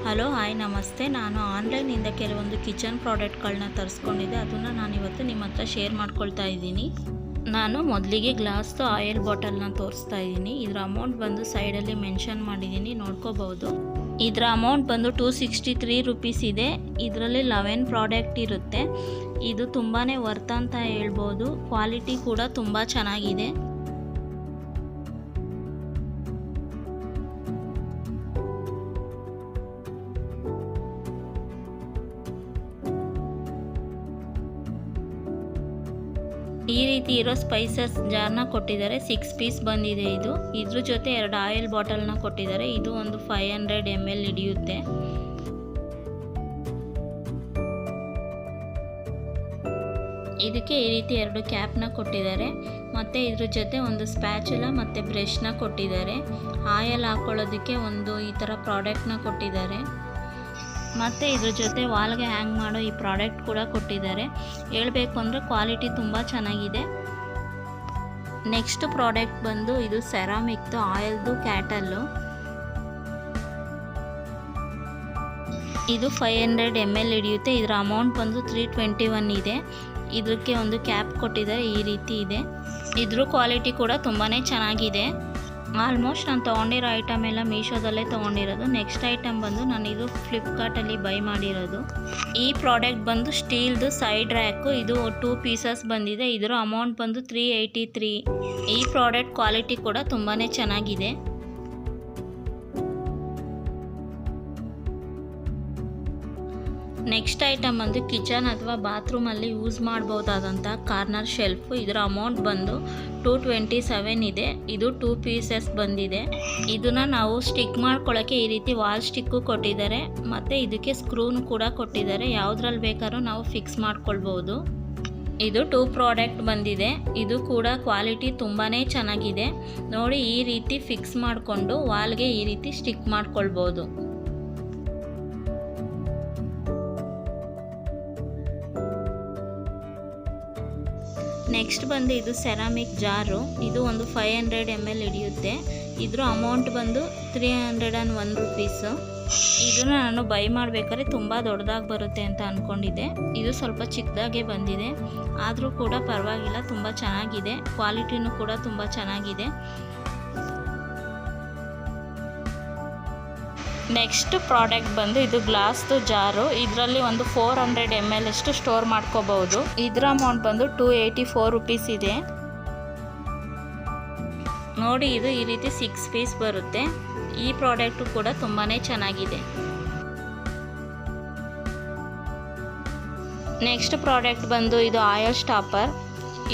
Hello hi ನಮಸ್ತೆ. ನಾನು ಆನ್ಲೈನಿಂದ ಕೆಲವೊಂದು ಕಿಚನ್ ಪ್ರಾಡಕ್ಟ್ಗಳನ್ನ ತರಿಸ್ಕೊಂಡಿದ್ದೆ. ಅದನ್ನು ನಾನಿವತ್ತು ನಿಮ್ಮ ಹತ್ರ ಶೇರ್ ಮಾಡ್ಕೊಳ್ತಾ ಇದ್ದೀನಿ. ನಾನು ಮೊದಲಿಗೆ ಗ್ಲಾಸ್ದು ಆಯಿಲ್ ಬಾಟಲ್ನ ತೋರಿಸ್ತಾ ಇದ್ದೀನಿ. ಇದರ ಅಮೌಂಟ್ ಬಂದು ಸೈಡಲ್ಲಿ ಮೆನ್ಷನ್ ಮಾಡಿದ್ದೀನಿ, ನೋಡ್ಕೋಬಹುದು. ಇದರ ಅಮೌಂಟ್ ಬಂದು 263 ರುಪೀಸ್ ಇದೆ. ಇದರಲ್ಲಿ 11 ಪ್ರಾಡಕ್ಟ್ ಇರುತ್ತೆ. ಇದು ತುಂಬಾ ವರ್ತ್ ಅಂತ ಹೇಳ್ಬೋದು. ಕ್ವಾಲಿಟಿ ಕೂಡ ತುಂಬ ಚೆನ್ನಾಗಿದೆ. ಈ ರೀತಿ ಇರೋ ಸ್ಪೈಸಸ್ ಜಾರ್ನ ಕೊಟ್ಟಿದ್ದಾರೆ. 6 ಪೀಸ್ ಬಂದಿದೆ ಇದು. ಇದ್ರ ಜೊತೆ 2 ಆಯಿಲ್ ಬಾಟಲ್ನ ಕೊಟ್ಟಿದ್ದಾರೆ. ಇದು ಒಂದು 500 ml ಹಿಡಿಯುತ್ತೆ. ಇದಕ್ಕೆ ಈ ರೀತಿ 2 ಕ್ಯಾಪ್ನ ಕೊಟ್ಟಿದ್ದಾರೆ. ಮತ್ತು ಇದ್ರ ಜೊತೆ ಒಂದು ಸ್ಪ್ಯಾಚುಲಾ ಮತ್ತು ಬ್ರಷ್ನ ಕೊಟ್ಟಿದ್ದಾರೆ. ಆಯಿಲ್ ಹಾಕೊಳ್ಳೋದಕ್ಕೆ ಒಂದು ಈ ಥರ ಪ್ರಾಡಕ್ಟ್ನ ಕೊಟ್ಟಿದ್ದಾರೆ. ಮತ್ತು ಇದ್ರ ಜೊತೆ ವಾಲ್ಗೆ ಹ್ಯಾಂಗ್ ಮಾಡೋ ಈ ಪ್ರಾಡಕ್ಟ್ ಕೂಡ ಕೊಟ್ಟಿದ್ದಾರೆ. ಹೇಳಬೇಕು ಅಂದರೆ ಕ್ವಾಲಿಟಿ ತುಂಬ ಚೆನ್ನಾಗಿದೆ. ನೆಕ್ಸ್ಟ್ ಪ್ರಾಡಕ್ಟ್ ಬಂದು ಇದು ಸೆರಾಮಿಕ್ದು ಆಯಿಲ್ದು ಕ್ಯಾಟಲ್ಲು. ಇದು 500 ml ಹಿಡಿಯುತ್ತೆ. ಇದರ ಅಮೌಂಟ್ ಬಂದು 321 ಇದೆ. ಇದಕ್ಕೆ ಒಂದು ಕ್ಯಾಪ್ ಕೊಟ್ಟಿದ್ದಾರೆ, ಈ ರೀತಿ ಇದೆ. ಇದ್ರ ಕ್ವಾಲಿಟಿ ಕೂಡ ತುಂಬಾ ಚೆನ್ನಾಗಿದೆ. ಆಲ್ಮೋಸ್ಟ್ ನಾನು ತೊಗೊಂಡಿರೋ ಐಟಮ್ ಎಲ್ಲ ಮೀಶೋದಲ್ಲೇ ತೊಗೊಂಡಿರೋದು. ನೆಕ್ಸ್ಟ್ ಐಟಮ್ ಬಂದು ನಾನು ಇದು ಫ್ಲಿಪ್ಕಾರ್ಟಲ್ಲಿ ಬೈ ಮಾಡಿರೋದು. ಈ ಪ್ರಾಡಕ್ಟ್ ಬಂದು ಸ್ಟೀಲ್ದು ಸೈಡ್ ರ್ಯಾಕು. ಇದು 2 ಪೀಸಸ್ ಬಂದಿದೆ. ಇದರ ಅಮೌಂಟ್ ಬಂದು 383. ಈ ಪ್ರಾಡಕ್ಟ್ ಕ್ವಾಲಿಟಿ ಕೂಡ ತುಂಬಾ ಚೆನ್ನಾಗಿದೆ. ನೆಕ್ಸ್ಟ್ ಐಟಮ್ ಬಂದು ಕಿಚನ್ ಅಥವಾ ಬಾತ್ರೂಮಲ್ಲಿ ಯೂಸ್ ಮಾಡ್ಬೋದಾದಂಥ ಕಾರ್ನರ್ ಶೆಲ್ಫು. ಇದರ ಅಮೌಂಟ್ ಬಂದು 227 ಇದೆ. ಇದು 2 ಪೀಸಸ್ ಬಂದಿದೆ. ಇದನ್ನು ನಾವು ಸ್ಟಿಕ್ ಮಾಡ್ಕೊಳ್ಳೋಕ್ಕೆ ಈ ರೀತಿ ವಾಲ್ ಸ್ಟಿಕ್ಕು ಕೊಟ್ಟಿದ್ದಾರೆ. ಮತ್ತು ಇದಕ್ಕೆ ಸ್ಕ್ರೂನು ಕೂಡ ಕೊಟ್ಟಿದ್ದಾರೆ. ಯಾವುದ್ರಲ್ಲಿ ಬೇಕಾದ್ರೂ ನಾವು ಫಿಕ್ಸ್ ಮಾಡ್ಕೊಳ್ಬೋದು. ಇದು 2 ಪ್ರಾಡಕ್ಟ್ ಬಂದಿದೆ. ಇದು ಕೂಡ ಕ್ವಾಲಿಟಿ ತುಂಬಾ ಚೆನ್ನಾಗಿದೆ. ನೋಡಿ, ಈ ರೀತಿ ಫಿಕ್ಸ್ ಮಾಡಿಕೊಂಡು ವಾಲ್ಗೆ ಈ ರೀತಿ ಸ್ಟಿಕ್ ಮಾಡ್ಕೊಳ್ಬೋದು. ನೆಕ್ಸ್ಟ್ ಬಂದು ಇದು ಸೆರಾಮಿಕ್ ಜಾರು. ಇದು ಒಂದು 500 ml ಹಿಡಿಯುತ್ತೆ. ಇದ್ರ ಅಮೌಂಟ್ ಬಂದು 301 ರುಪೀಸು. ಇದನ್ನು ನಾನು ಬೈ ಮಾಡಬೇಕಾದ್ರೆ ತುಂಬ ದೊಡ್ಡದಾಗಿ ಬರುತ್ತೆ ಅಂತ ಅಂದ್ಕೊಂಡಿದ್ದೆ. ಇದು ಸ್ವಲ್ಪ ಚಿಕ್ಕದಾಗೆ ಬಂದಿದೆ. ಆದರೂ ಕೂಡ ಪರವಾಗಿಲ್ಲ, ತುಂಬ ಚೆನ್ನಾಗಿದೆ. ಕ್ವಾಲಿಟಿನೂ ಕೂಡ ತುಂಬ ಚೆನ್ನಾಗಿದೆ. ನೆಕ್ಸ್ಟ್ ಪ್ರಾಡಕ್ಟ್ ಬಂದು ಇದು ಗ್ಲಾಸ್ದು ಜಾರು. ಇದರಲ್ಲಿ ಒಂದು 400 ml ಅಷ್ಟು ಸ್ಟೋರ್ ಮಾಡ್ಕೋಬಹುದು. ಇದರ ಅಮೌಂಟ್ ಬಂದು 284 ರುಪೀಸ್ ಇದೆ. ನೋಡಿ, ಇದು ಈ ರೀತಿ 6 ಪೀಸ್ ಬರುತ್ತೆ. ಈ ಪ್ರಾಡಕ್ಟು ಕೂಡ ತುಂಬಾ ಚೆನ್ನಾಗಿದೆ. ನೆಕ್ಸ್ಟ್ ಪ್ರಾಡಕ್ಟ್ ಬಂದು ಇದು ಆಯಿಲ್ ಸ್ಟಾಪರ್.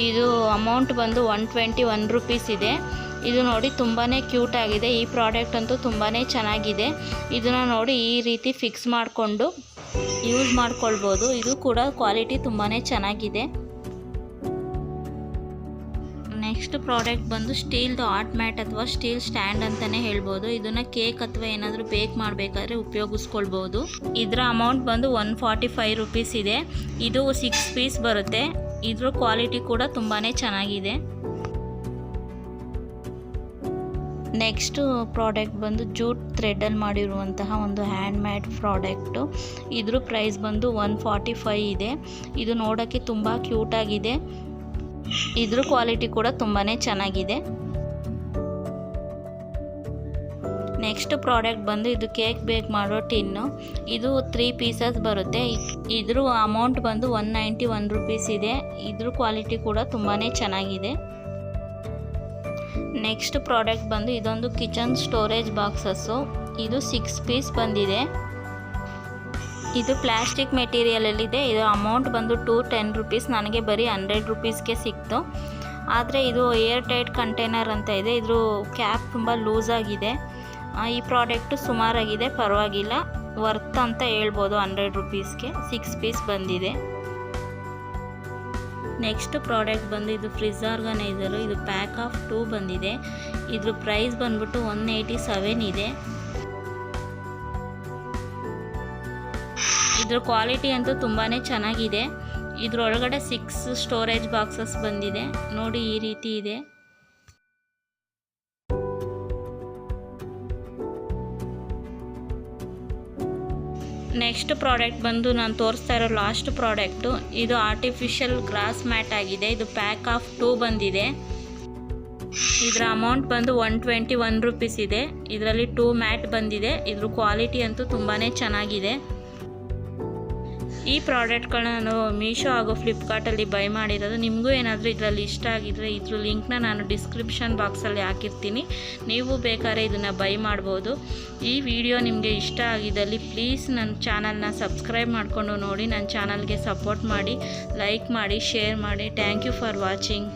ಇದು ಅಮೌಂಟ್ ಬಂದು 121 ರುಪೀಸ್ ಇದೆ. ಇದು ನೋಡಿ ತುಂಬಾ ಕ್ಯೂಟ್ ಆಗಿದೆ. ಈ ಪ್ರಾಡಕ್ಟ್ ಅಂತೂ ತುಂಬಾ ಚೆನ್ನಾಗಿದೆ. ಇದನ್ನು ನೋಡಿ ಈ ರೀತಿ ಫಿಕ್ಸ್ ಮಾಡಿಕೊಂಡು ಯೂಸ್ ಮಾಡ್ಕೊಳ್ಬೋದು. ಇದು ಕೂಡ ಕ್ವಾಲಿಟಿ ತುಂಬಾ ಚೆನ್ನಾಗಿದೆ. ನೆಕ್ಸ್ಟ್ ಪ್ರಾಡಕ್ಟ್ ಬಂದು ಸ್ಟೀಲ್ದು ಆರ್ಟ್ ಮ್ಯಾಟ್ ಅಥವಾ ಸ್ಟೀಲ್ ಸ್ಟ್ಯಾಂಡ್ ಅಂತಲೇ ಹೇಳ್ಬೋದು. ಇದನ್ನು ಕೇಕ್ ಅಥವಾ ಏನಾದರೂ ಬೇಕ್ ಮಾಡಬೇಕಾದ್ರೆ ಉಪಯೋಗಿಸ್ಕೊಳ್ಬೋದು. ಇದರ ಅಮೌಂಟ್ ಬಂದು 145 ರುಪೀಸ್ ಇದೆ. ಇದು 6 ಪೀಸ್ ಬರುತ್ತೆ. ಇದ್ರ ಕ್ವಾಲಿಟಿ ಕೂಡ ತುಂಬಾ ಚೆನ್ನಾಗಿದೆ. ನೆಕ್ಸ್ಟು ಪ್ರಾಡಕ್ಟ್ ಬಂದು ಜೂಟ್ ಥ್ರೆಡಲ್ಲಿ ಮಾಡಿರುವಂತಹ ಒಂದು ಹ್ಯಾಂಡ್ ಮೇಡ್ ಪ್ರಾಡಕ್ಟು. ಇದ್ರ ಪ್ರೈಸ್ ಬಂದು 145 ಇದೆ. ಇದು ನೋಡೋಕ್ಕೆ ತುಂಬ ಕ್ಯೂಟಾಗಿದೆ. ಇದ್ರ ಕ್ವಾಲಿಟಿ ಕೂಡ ತುಂಬಾ ಚೆನ್ನಾಗಿದೆ. ನೆಕ್ಸ್ಟ್ ಪ್ರಾಡಕ್ಟ್ ಬಂದು ಇದು ಕೇಕ್ ಬೇಕ್ ಮಾಡೋ ಟಿನ್ನು. ಇದು 3 ಪೀಸಸ್ ಬರುತ್ತೆ. ಇದ್ರ ಅಮೌಂಟ್ ಬಂದು 191 ರುಪೀಸ್ ಇದೆ. ಇದ್ರ ಕ್ವಾಲಿಟಿ ಕೂಡ ತುಂಬಾ ಚೆನ್ನಾಗಿದೆ. ನೆಕ್ಸ್ಟ್ ಪ್ರಾಡಕ್ಟ್ ಬಂದು ಇದೊಂದು ಕಿಚನ್ ಸ್ಟೋರೇಜ್ ಬಾಕ್ಸಸ್ಸು. ಇದು 6 ಪೀಸ್ ಬಂದಿದೆ. ಇದು ಪ್ಲಾಸ್ಟಿಕ್ ಮೆಟೀರಿಯಲಲ್ಲಿದೆ. ಇದರ ಅಮೌಂಟ್ ಬಂದು 210 ರುಪೀಸ್. ನನಗೆ ಬರೀ 100 ರುಪೀಸ್ಗೆ ಸಿಕ್ತು. ಆದರೆ ಇದು ಏರ್ ಟೈಟ್ ಕಂಟೈನರ್ ಅಂತ ಇದೆ. ಇದ್ರ ಕ್ಯಾಪ್ ತುಂಬ ಲೂಸ್ ಆಗಿದೆ. ಈ ಪ್ರಾಡಕ್ಟು ಸುಮಾರಾಗಿದೆ, ಪರವಾಗಿಲ್ಲ, ವರ್ತ್ ಅಂತ ಹೇಳ್ಬೋದು. 100 ರುಪೀಸ್ಗೆ 6 ಪೀಸ್ ಬಂದಿದೆ. ನೆಕ್ಸ್ಟ್ ಪ್ರಾಡಕ್ಟ್ ಬಂದು ಇದು ಫ್ರಿಜ್ ಆರ್ಗನೈಸರು. ಇದು ಪ್ಯಾಕ್ ಆಫ್ 2 ಬಂದಿದೆ. ಇದ್ರ ಪ್ರೈಸ್ ಬಂದ್ಬಿಟ್ಟು 187 ಇದೆ. ಇದ್ರ ಕ್ವಾಲಿಟಿ ಅಂತೂ ತುಂಬಾ ಚೆನ್ನಾಗಿದೆ. ಇದ್ರೊಳಗಡೆ 6 ಸ್ಟೋರೇಜ್ ಬಾಕ್ಸಸ್ ಬಂದಿದೆ. ನೋಡಿ, ಈ ರೀತಿ ಇದೆ. ನೆಕ್ಸ್ಟ್ ಪ್ರಾಡಕ್ಟ್ ಬಂದು ನಾನು ತೋರಿಸ್ತಾ ಇರೋ ಲಾಸ್ಟ್ ಪ್ರಾಡಕ್ಟು, ಇದು ಆರ್ಟಿಫಿಷಿಯಲ್ ಗ್ರಾಸ್ ಮ್ಯಾಟ್ ಆಗಿದೆ. ಇದು ಪ್ಯಾಕ್ ಆಫ್ 2 ಬಂದಿದೆ. ಇದರ ಅಮೌಂಟ್ ಬಂದು 121 ರೂಪೀಸ್ ಇದೆ. ಇದರಲ್ಲಿ 2 ಮ್ಯಾಟ್ ಬಂದಿದೆ. ಇದ್ರ ಕ್ವಾಲಿಟಿ ಅಂತೂ ತುಂಬಾ ಚೆನ್ನಾಗಿದೆ. ಈ ಪ್ರಾಡಕ್ಟ್ಗಳನ್ನ ನಾನು ಮೀಶೋ ಹಾಗೂ ಫ್ಲಿಪ್ಕಾರ್ಟಲ್ಲಿ ಬೈ ಮಾಡಿರೋದು. ನಿಮಗೂ ಏನಾದರೂ ಇದರಲ್ಲಿ ಇಷ್ಟ ಆಗಿದ್ದರೆ ಇದ್ರ ಲಿಂಕ್ನ ನಾನು ಡಿಸ್ಕ್ರಿಪ್ಷನ್ ಬಾಕ್ಸಲ್ಲಿ ಹಾಕಿರ್ತೀನಿ. ನೀವು ಬೇಕಾದ್ರೆ ಇದನ್ನು ಬೈ ಮಾಡ್ಬೋದು. ಈ ವಿಡಿಯೋ ನಿಮಗೆ ಇಷ್ಟ ಆಗಿದ್ದಲ್ಲಿ ಪ್ಲೀಸ್ ನನ್ನ ಚಾನಲ್ನ ಸಬ್ಸ್ಕ್ರೈಬ್ ಮಾಡಿಕೊಂಡು ನೋಡಿ. ನನ್ನ ಚಾನಲ್ಗೆ ಸಪೋರ್ಟ್ ಮಾಡಿ, ಲೈಕ್ ಮಾಡಿ, ಶೇರ್ ಮಾಡಿ. Thank you for watching.